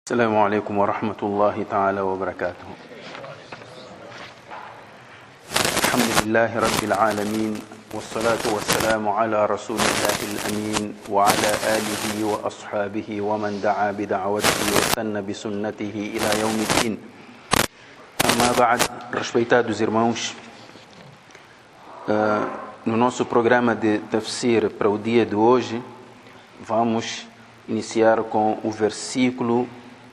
السلام عليكم ورحمة الله تعالى وبركاته. الحمد لله رب العالمين، والصلاة والسلام على رسول الله الأمين وعلى آله وأصحابه ومن دعا بدعوته وسن بسنته إلى يوم الدين. أما بعد, respeitados irmãos, no nosso programa de tafsir para o dia de hoje, vamos iniciar com o versículo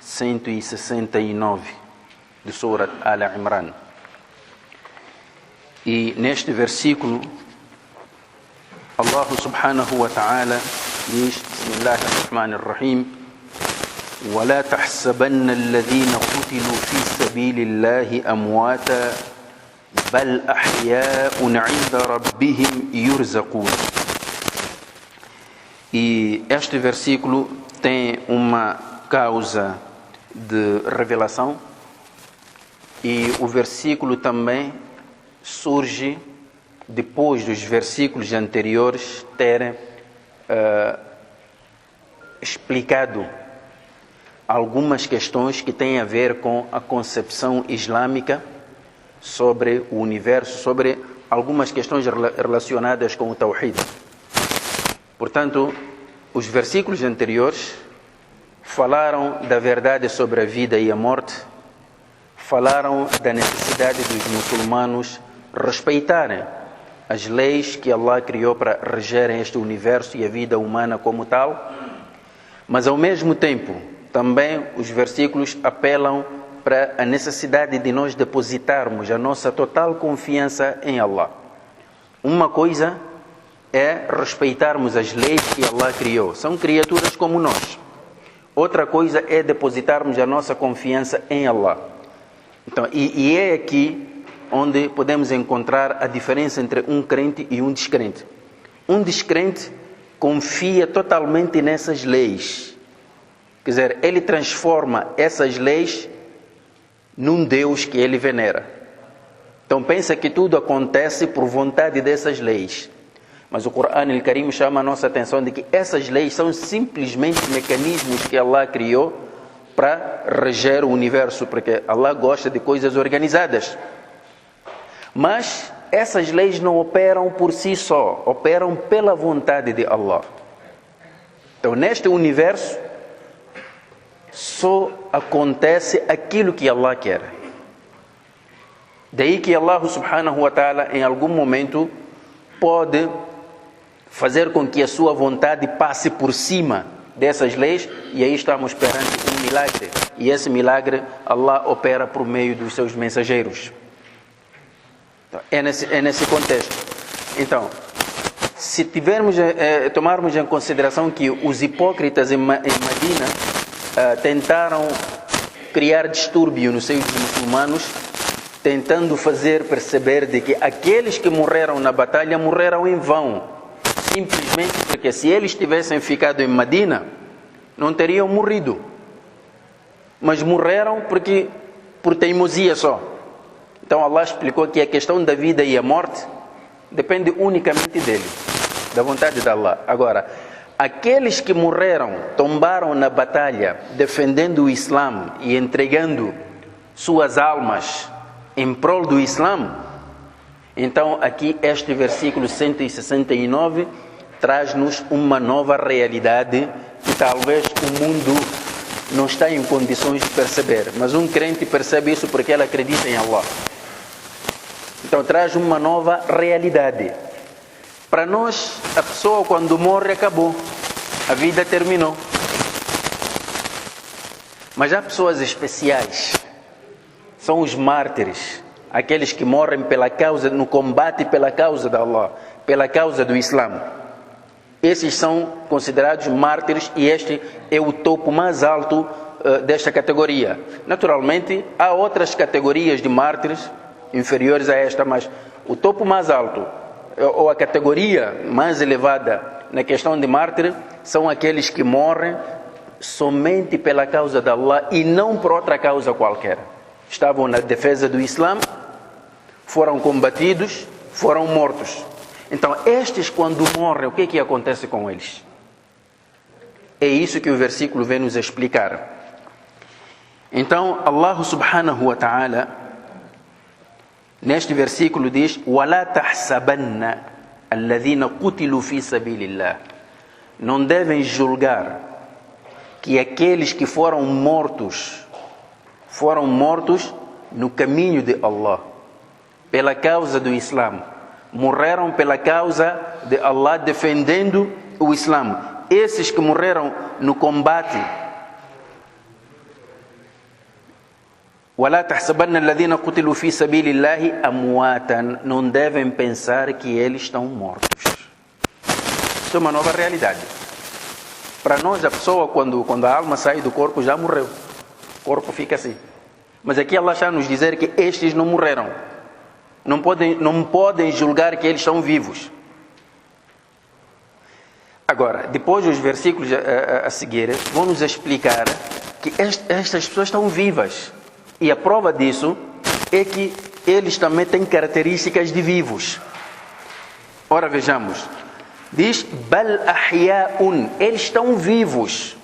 169 de Surat Al-Imran. E neste versículo, Allah subhanahu wa ta'ala diz: Bismillahirrahmanirrahim, وَلَا تَحْسَبَنَّ الَّذِينَ قُتِلُوا فِي سَبِيلِ اللَّهِ أَمْوَاتًا بَلْ أَحْيَاءٌ عِنْدَ رَبِّهِمْ يُرْزَقُونَ. E este versículo tem uma causa de revelação, e o versículo também surge depois dos versículos anteriores terem explicado algumas questões que têm a ver com a concepção islâmica sobre o universo, sobre algumas questões relacionadas com o Tawhid. Portanto, os versículos anteriores falaram da verdade sobre a vida e a morte, falaram da necessidade dos muçulmanos respeitarem as leis que Allah criou para regerem este universo e a vida humana como tal, mas ao mesmo tempo também os versículos apelam para a necessidade de nós depositarmos a nossa total confiança em Allah. Uma coisa é respeitarmos as leis que Allah criou, são criaturas como nós. Outra coisa é depositarmos a nossa confiança em Allah. Então, e é aqui onde podemos encontrar a diferença entre um crente e um descrente. Um descrente confia totalmente nessas leis. Quer dizer, ele transforma essas leis num Deus que ele venera. Então pensa que tudo acontece por vontade dessas leis. Mas o Corão Al-Karim chama a nossa atenção de que essas leis são simplesmente mecanismos que Allah criou para reger o universo, porque Allah gosta de coisas organizadas. Mas essas leis não operam por si só, operam pela vontade de Allah. Então, neste universo, só acontece aquilo que Allah quer. Daí que Allah subhanahu wa ta'ala, em algum momento, pode fazer com que a sua vontade passe por cima dessas leis, e aí estamos perante um milagre. E esse milagre Allah opera por meio dos seus mensageiros. É nesse contexto. Então, se tomarmos em consideração que os hipócritas em Medina tentaram criar distúrbio nos seus muçulmanos, tentando fazer perceber de que aqueles que morreram na batalha morreram em vão, simplesmente porque se eles tivessem ficado em Medina, não teriam morrido. Mas morreram por teimosia só. Então Allah explicou que a questão da vida e a morte depende unicamente dele, da vontade de Allah. Agora, aqueles que morreram, tombaram na batalha, defendendo o Islã e entregando suas almas em prol do Islã, então aqui este versículo 169 traz-nos uma nova realidade que talvez o mundo não está em condições de perceber, mas um crente percebe isso porque ele acredita em Allah. Então traz uma nova realidade. Para nós, a pessoa quando morre acabou, a vida terminou. Mas há pessoas especiais, são os mártires, aqueles que morrem pela causa, no combate pela causa de Allah, pela causa do Islã. Esses são considerados mártires, e este é o topo mais alto desta categoria. Naturalmente, há outras categorias de mártires inferiores a esta, mas o topo mais alto, ou a categoria mais elevada na questão de mártir, são aqueles que morrem somente pela causa de Allah e não por outra causa qualquer. Estavam na defesa do Islã, foram combatidos, foram mortos. Então, estes quando morrem, o que acontece com eles? É isso que o versículo vem nos explicar. Então, Allah subhanahu wa ta'ala, neste versículo diz: وَلَا تَحْسَبَنَّ الَّذِينَ قُتِلُوا فِي سَبِيلِ اللَّهِ. Não devem julgar que aqueles que foram mortos no caminho de Allah, pela causa do Islã, morreram pela causa de Allah, defendendo o Islã. Esses que morreram no combate, وَلَا تَحْسَبَنَّ الَّذِينَ قُتِلُوا فِي سَبِيلِ اللَّهِ أَمْوَاتًا. Não devem pensar que eles estão mortos. Isso é uma nova realidade. Para nós, a pessoa, quando a alma sai do corpo, já morreu. O corpo fica assim. Mas aqui Allah está a nos dizer que estes não morreram. Não podem julgar que eles estão vivos. Agora, depois os versículos a seguir vão nos explicar que estas pessoas estão vivas. E a prova disso é que eles também têm características de vivos. Ora, vejamos. Diz: bal ahya'un. Eles estão vivos.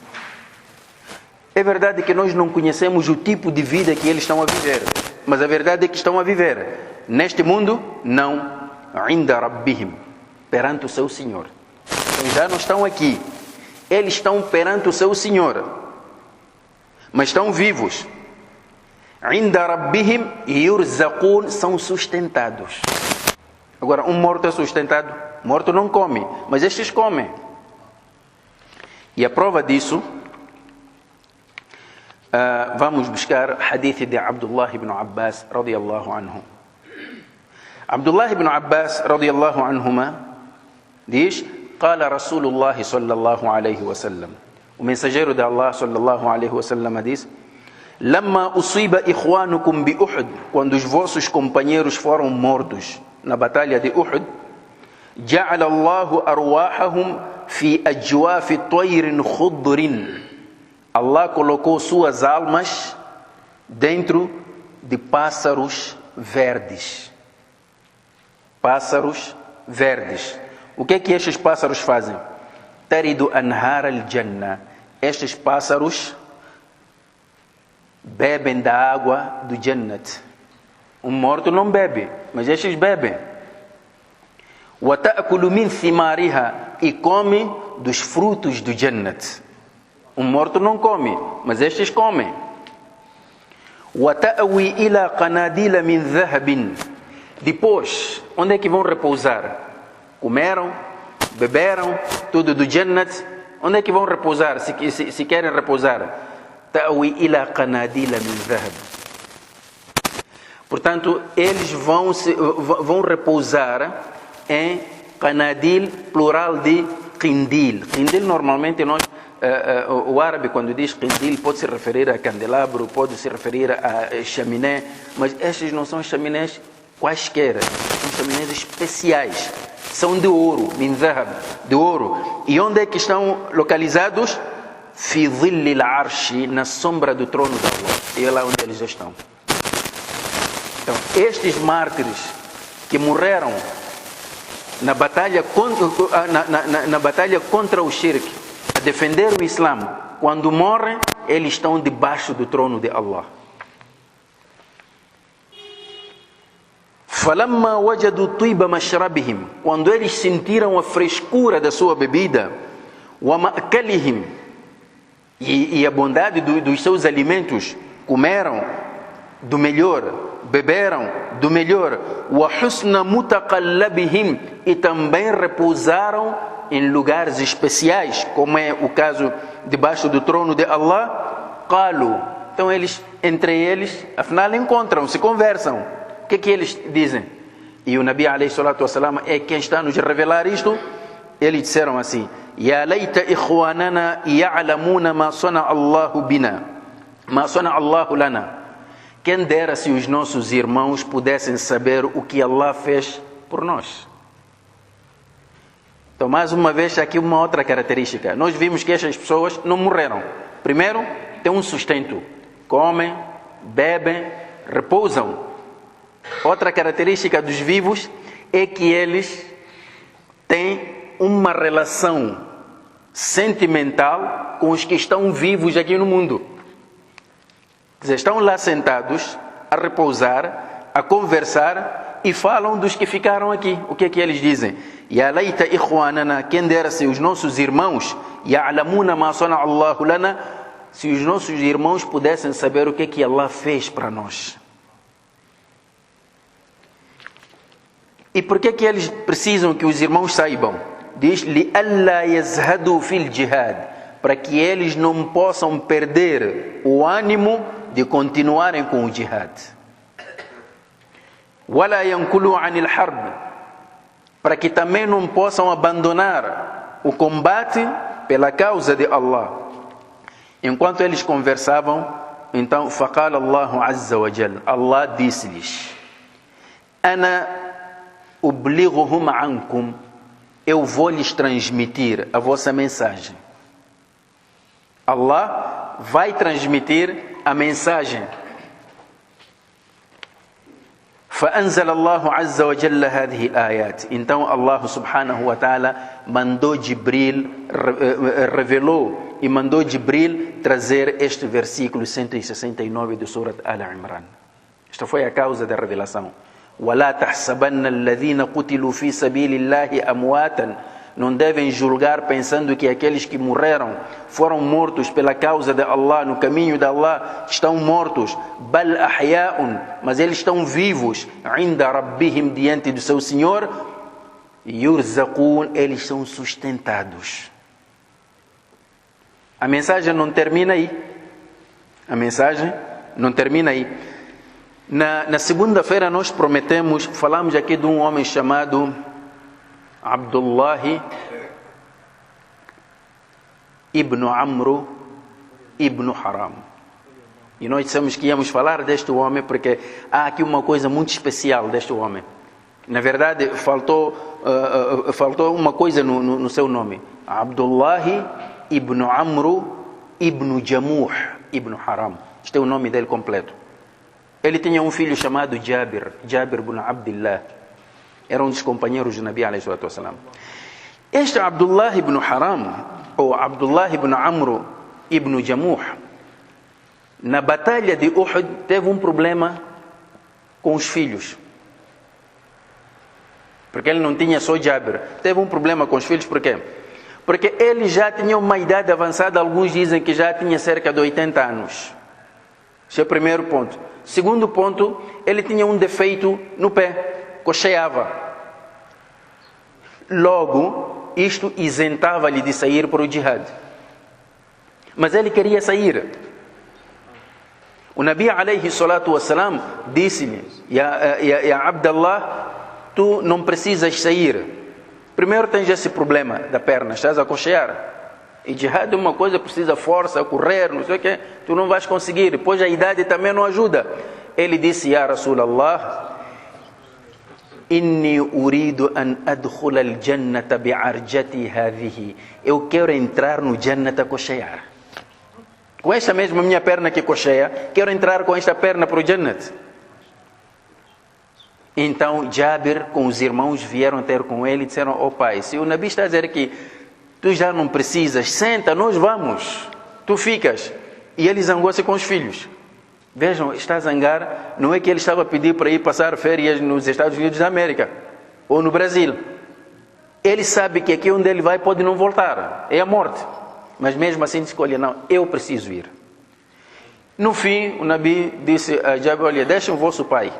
É verdade que nós não conhecemos o tipo de vida que eles estão a viver. Mas a verdade é que estão a viver. Neste mundo, não. Inda rabbihim. Perante o seu Senhor. Então já não estão aqui. Eles estão perante o seu Senhor. Mas estão vivos. Inda rabbihim yurzaqun. São sustentados. Agora, um morto é sustentado? Morto não come, mas estes comem. E a prova disso, vamos buscar hadith de Abdullah ibn Abbas radiyallahu anhu. Abdullah ibn Abbas radiyallahu anhuma diz: قال رسول الله صلى الله عليه وسلم. O mensageiro de Allah sallallahu alaihi wasallam diz: لما أصيب إخوانكم بأحد. Quando os vossos companheiros foram mortos na batalha de Uhud, جعل الله أرواحهم في أجواف طير خضر. Allah colocou suas almas dentro de pássaros verdes. Pássaros verdes. O que é que estes pássaros fazem? Taridu anhar al-jannah. Estes pássaros bebem da água do Jannat. Um morto não bebe, mas estes bebem. وَتَأْكُلُ مِنْ ثِمَارِهَا. E come dos frutos do Jannat. Um morto não come, mas estes comem. وَتَأْوِي إِلَى قَنَادِيلَ مِنْ ذَهَبٍ. Depois, onde é que vão repousar? Comeram, beberam, tudo do Jannat. Onde é que vão repousar, se querem repousar? تأوي إلى قناديل من ذهب. Portanto, eles vão repousar em qanadil, plural de qindil. Qindil, normalmente, o árabe, quando diz qindil, pode se referir a candelabro, pode se referir a chaminé, mas estes não são chaminés quaisquer, são chaminés especiais. São de ouro, min dhahab, de ouro. E onde é que estão localizados? Fi dhillil arshi, na sombra do trono da Allah. E é lá onde eles estão. Então, estes mártires que morreram na batalha contra o shirk, a defender o Islã, quando morrem, eles estão debaixo do trono de Allah. فَلَمَّا وَجَدُوا طِيبَ مَشْرَبِهِمْ. Quando eles sentiram a frescura da sua bebida, وَمَأْكَلِهِمْ, e a bondade dos seus alimentos, comeram do melhor, beberam do melhor, وَحُسْنَ مُتَقَلَّبِهِمْ, e também repousaram em lugares especiais, como é o caso debaixo do trono de Allah. قَالُوا. Então eles, entre eles, afinal encontram-se, conversam. O que é que eles dizem? E o Nabi alayhi salatu wassalam é quem está a nos revelar isto. Eles disseram assim: يا ليت إخواننا يعلمون ما صنع الله بنا ما صنع الله لنا. Quem dera se os nossos irmãos pudessem saber o que Allah fez por nós. Então, mais uma vez, aqui uma outra característica. Nós vimos que estas pessoas não morreram. Primeiro, têm um sustento. Comem, bebem, repousam. Outra característica dos vivos é que eles têm uma relação sentimental com os que estão vivos aqui no mundo. Quer dizer, estão lá sentados, a repousar, a conversar e falam dos que ficaram aqui. O que é que eles dizem? Ya laita ikhwanana, quem dera se os nossos irmãos, ya'lamuna ma sana'a Allahu lana, se os nossos irmãos pudessem saber o que é que Allah fez para nós. E por que é que eles precisam que os irmãos saibam? Diz, li'alla yazhadu fil jihad, para que eles não possam perder o ânimo de continuarem com o jihad. Wala yankulu anil harb, para que também não possam abandonar o combate pela causa de Allah. Enquanto eles conversavam, então, faqala Allahu azza wa jalla, Allah disse-lhes, ana ublighuhum ankum, eu vou lhes transmitir a vossa mensagem. Allah vai transmitir a mensagem. فأنزل الله عز وجل هذه الآيات. Então Allah subhanahu wa ta'ala mandou Jibril, revelou e mandou Jibril trazer este versículo 169 do Surat Al-Imran. Esta foi a causa da revelação. وَلَا تَحْسَبَنَّ الَّذِينَ قُتِلُوا فِي سَبِيلِ اللَّهِ أَمْوَاتًا. Não devem julgar pensando que aqueles que morreram, foram mortos pela causa de Allah, no caminho de Allah, estão mortos. Bal ahya'un, mas eles estão vivos. Inda rabbihim, diante do seu Senhor. Yurzaqun, eles são sustentados. A mensagem não termina aí. A mensagem não termina aí. Na segunda-feira nós falamos aqui de um homem chamado Abdullah ibn Amru ibn Haram. E nós dissemos que íamos falar deste homem porque há aqui uma coisa muito especial deste homem. Na verdade, faltou uma coisa no seu nome. Abdullah ibn Amru ibn Jamuh ibn Haram. Este é o nome dele completo. Ele tinha um filho chamado Jabir ibn Abdullah. Era um dos companheiros de Nabi alayhi salatu wasalam. Este Abdullah ibn Haram, ou Abdullah ibn Amru ibn Jamuh, na batalha de Uhud, teve um problema com os filhos. Porque ele não tinha só Jabir. Teve um problema com os filhos, por quê? Porque ele já tinha uma idade avançada, alguns dizem que já tinha cerca de 80 anos. Esse é o primeiro ponto. Segundo ponto, ele tinha um defeito no pé. Cocheava. Logo, isto isentava-lhe de sair para o jihad. Mas ele queria sair. O Nabi alayhi salatu wassalam disse-lhe, Ya Abdallah, tu não precisas sair. Primeiro tens esse problema da perna, estás a cochear. E jihad é uma coisa, precisa força, correr, não sei o que, tu não vais conseguir. Depois a idade também não ajuda. Ele disse, Ya Rasulallah, Inni uridu an adkhula al-jannata bi'arjati hadhihi. Eu quero entrar no Jannata a cochear. Com esta mesma minha perna que cocheia, quero entrar com esta perna para o Jannat. Então Jabir com os irmãos vieram ter com ele e disseram, oh pai, se o Nabi está a dizer que tu já não precisas, senta, nós vamos, tu ficas. E ele zangou-se com os filhos. Vejam, está a zangar, não é que ele estava a pedir para ir passar férias nos Estados Unidos da América ou no Brasil. Ele sabe que aqui onde ele vai pode não voltar, é a morte. Mas mesmo assim escolhe, não, eu preciso ir. No fim, o Nabi disse a Jabir, olha, deixem o vosso pai.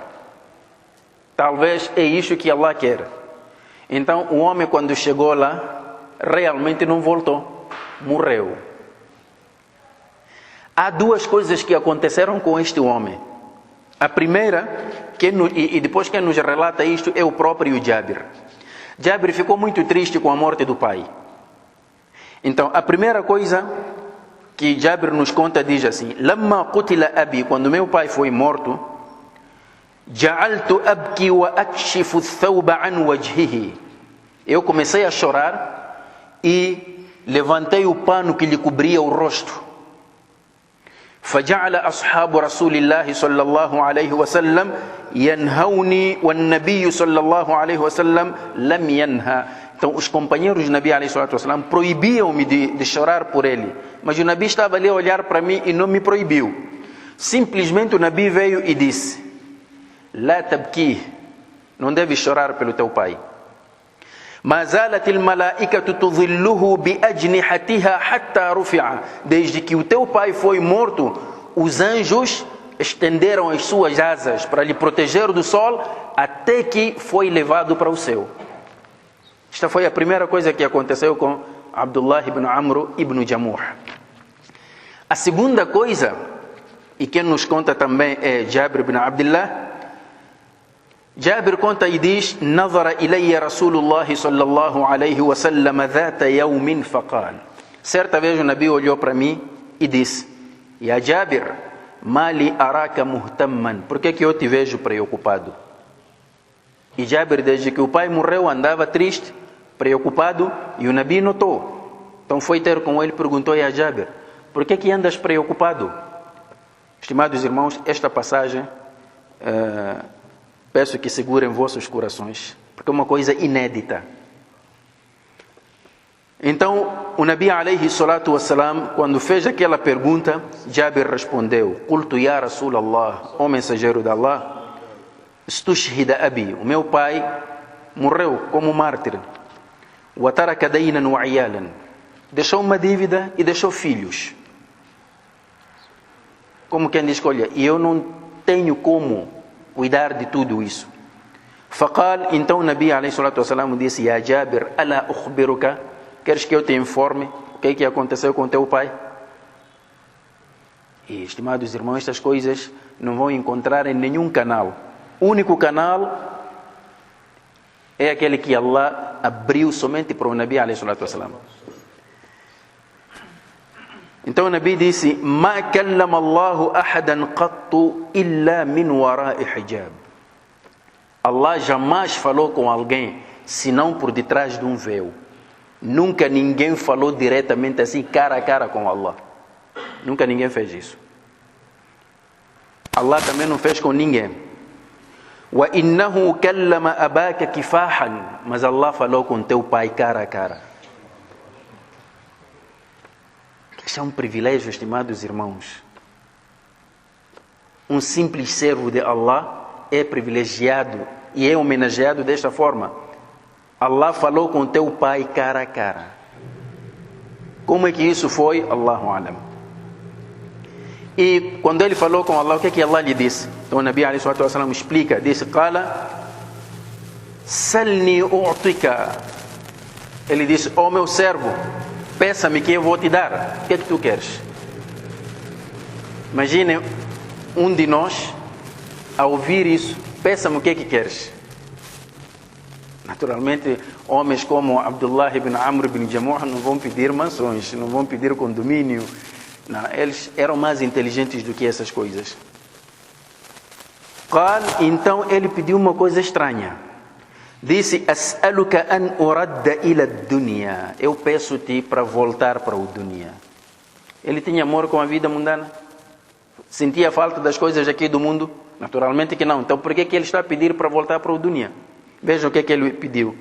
Talvez é isso que Allah quer. Então o homem quando chegou lá, realmente não voltou, morreu. Há duas coisas que aconteceram com este homem. A primeira, e depois quem nos relata isto é o próprio Jabir. Jabir ficou muito triste com a morte do pai. Então, a primeira coisa que Jabir nos conta diz assim, Lamma qutila abi, quando meu pai foi morto, Ja'altu abki wa akshifu thawba an wajhihi. Eu comecei a chorar e levantei o pano que lhe cobria o rosto. فجعل أصحاب رسول الله صلى الله عليه وسلم ينهوني والنبي صلى الله عليه وسلم لم ينهى. Então os companheiros do Nabi alayhi salatu wasalam proibiam-me de chorar por ele, mas o Nabi estava ali a olhar para mim e não me proibiu. Simplesmente o Nabi veio e disse: La tabki, não deves chorar pelo teu pai. Ma zalat al-malaikatu tudhilluhu bi ajnihatiha hatta rufi'a. Desde que o teu pai foi morto, os anjos estenderam as suas asas para lhe proteger do sol até que foi levado para o céu. Esta foi a primeira coisa que aconteceu com Abdullah ibn Amr ibn Jamuh. A segunda coisa, e quem nos conta também é Jabir ibn Abdullah. Jabir conta e diz: Nazara ilayya Rasulullah sallallahu alayhi wa sallam dhata yawmin faqal. Certa vez o Nabi olhou para mim e disse: Ya Jabir, mali araka muhtamman. Por que eu te vejo preocupado? E Jabir, desde que o pai morreu, andava triste, preocupado, e o Nabi notou. Então foi ter com ele e perguntou: Ya Jabir, por que andas preocupado? Estimados irmãos, esta passagem peço que segurem vossos corações, porque é uma coisa inédita. Então, o Nabi alayhi salatu wassalam, quando fez aquela pergunta, Jabir respondeu: Qultu ya Rasulallah, ó mensageiro de Allah, Stushhida abi, o meu pai morreu como mártir. Wa taraka daynan wa iyalan, deixou uma dívida e deixou filhos. Como quem diz: olha, eu não tenho como cuidar de tudo isso. Faqal, então o Nabi alayhi salatu wassalam disse: Ya Jabir, ala ukhbiruka, queres que eu te informe o que aconteceu com teu pai? E, estimados irmãos, estas coisas não vão encontrar em nenhum canal. O único canal é aquele que Allah abriu somente para o Nabi alayhi salatu wassalam. Então o Nabi disse: Ma kallama Allahu ahadan qattu illa min wara'i hijab. Allah jamais falou com alguém senão por detrás de um véu. Nunca ninguém falou diretamente assim, cara a cara com Allah. Nunca ninguém fez isso. Allah também não fez com ninguém. Wa innahu kallama abaka kifahan. Mas Allah falou com teu pai cara a cara. Isso é um privilégio, estimados irmãos. Um simples servo de Allah é privilegiado e é homenageado desta forma. Allah falou com teu pai cara a cara. Como é que isso foi? Allahu Alam. E quando ele falou com Allah, o que Allah lhe disse? Então o Nabi alayhi salatu wassalam explica, disse: Qala salni u'tika. Ele disse: ó meu servo, peça-me que eu vou te dar. O que tu queres? Imagine um de nós a ouvir isso: peça-me o que queres. Naturalmente, homens como Abdullah ibn Amr ibn Jamuh não vão pedir mansões, não vão pedir condomínio. Não, eles eram mais inteligentes do que essas coisas. Então ele pediu uma coisa estranha. Disse: As'aluka an uradda ila dunya. Eu peço-te para voltar para o dunya. Ele tinha amor com a vida mundana? Sentia falta das coisas aqui do mundo? Naturalmente que não. Então por que ele está a pedir para voltar para o dunya? Veja o que ele pediu.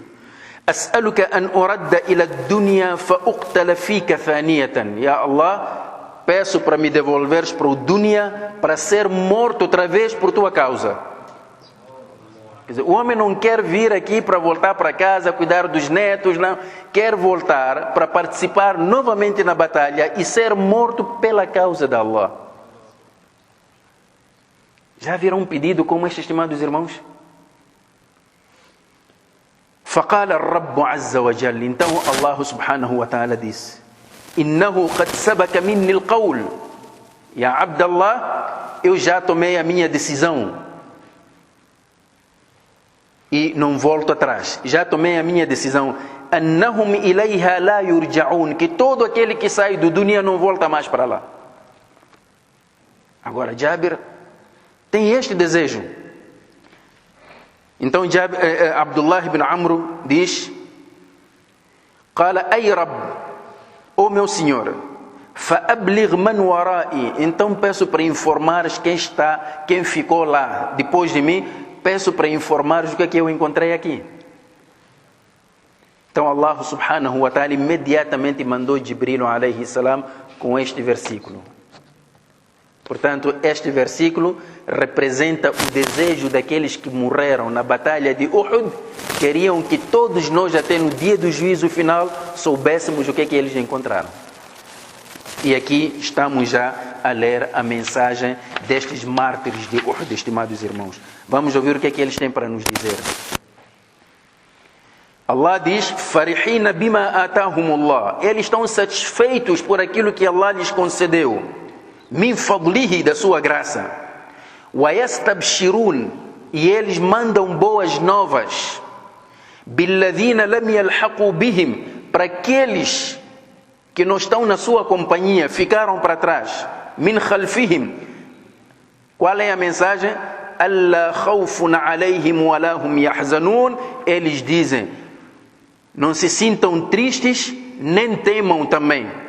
As'aluka an uradda ila dunya fa uqtala fika thaniyatan. Ya Allah, peço para me devolveres para o dunya para ser morto outra vez por tua causa. Quer dizer, o homem não quer vir aqui para voltar para casa, cuidar dos netos, não. Quer voltar para participar novamente na batalha e ser morto pela causa de Allah. Já viram um pedido como este, estimados irmãos? فقال الرب عز وجل. Então Allah subhanahu wa ta'ala disse: إنه قد سبق مني القول يا عبد الله, eu já tomei a minha decisão e não volto atrás. Já tomei a minha decisão. أنهم إليها لا يرجعون, que todo aquele que sai do dunya não volta mais para lá. Agora Jabir tem este desejo. Então Abdullah ibn Amr diz: قال أي رب, ó meu senhor, فأبلغ من ورائي, então peço para informares quem ficou lá depois de mim, peço para informares o que é que eu encontrei aqui. Então Allah subhanahu wa ta'ala imediatamente mandou Jibril alayhi salam com este versículo. Portanto, este versículo representa o desejo daqueles que morreram na batalha de Uhud, queriam que todos nós, até no dia do juízo final, soubéssemos o que é que eles encontraram. E aqui estamos já a ler a mensagem destes mártires de Uhud, estimados irmãos. Vamos ouvir o que é que eles têm para nos dizer. Allah diz: "Farihina bima atahumullah." Eles estão satisfeitos por aquilo que Allah lhes concedeu. Min fadlihi, da sua graça. Wa yastabshirun, e eles mandam boas novas. Billadhina lam yalhaqu bihim, para aqueles que não estão na sua companhia, ficaram para trás. Min khalfihim. Qual é a mensagem? Alla khawfun alayhim wa lahum yahzanun. Eles dizem: não se sintam tristes, nem temam também.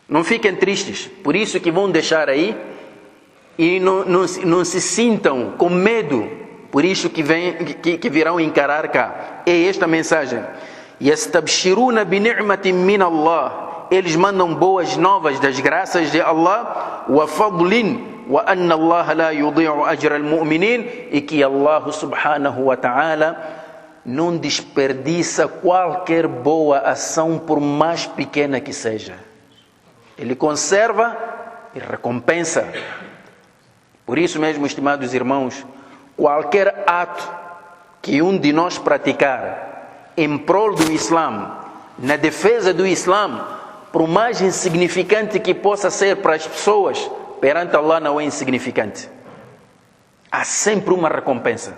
Não fiquem tristes, por isso que vão deixar aí, e não se sintam com medo, por isso que virão encarar cá. É esta mensagem. Yastabshiruna bi ni'matin min Allah. Eles mandam boas novas das graças de Allah. Wa fadlin, wa anna Allah la yudi'u ajra al-mu'minin. E que Allah subhanahu wa ta'ala não desperdiça qualquer boa ação, por mais pequena que seja. Ele conserva e recompensa. Por isso mesmo, estimados irmãos, qualquer ato que um de nós praticar em prol do Islã, na defesa do Islã, por mais insignificante que possa ser para as pessoas, perante Allah não é insignificante. Há sempre uma recompensa.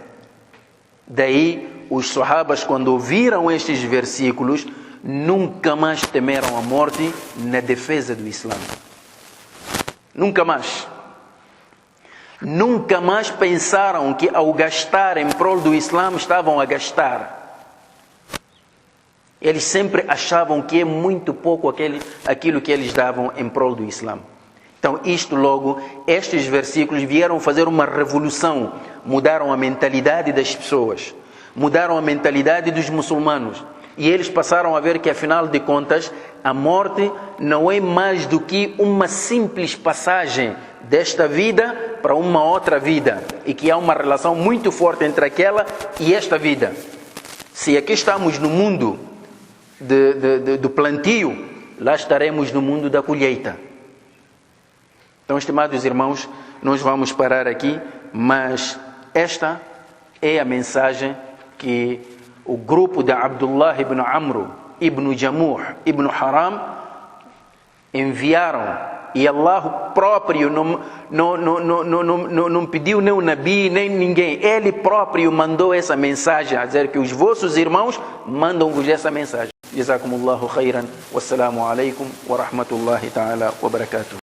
Daí, os sahabas, quando ouviram estes versículos, nunca mais temeram a morte na defesa do Islã. Nunca mais. Nunca mais pensaram que ao gastar em prol do Islã estavam a gastar. Eles sempre achavam que é muito pouco aquilo que eles davam em prol do Islã. Então, estes versículos vieram fazer uma revolução. Mudaram a mentalidade das pessoas. Mudaram a mentalidade dos muçulmanos. E eles passaram a ver que, afinal de contas, a morte não é mais do que uma simples passagem desta vida para uma outra vida. E que há uma relação muito forte entre aquela e esta vida. Se aqui estamos no mundo do plantio, lá estaremos no mundo da colheita. Então, estimados irmãos, nós vamos parar aqui, mas esta é a mensagem que o grupo de Abdullah ibn Amr, ibn Jamuh, ibn Haram enviaram, e Allah próprio não pediu nem o Nabi, nem ninguém. Ele próprio mandou essa mensagem, a dizer que os vossos irmãos mandam-vos essa mensagem. Jazakumullahu khairan. Wassalamu alaikum wa rahmatullahi ta'ala wa barakatuh.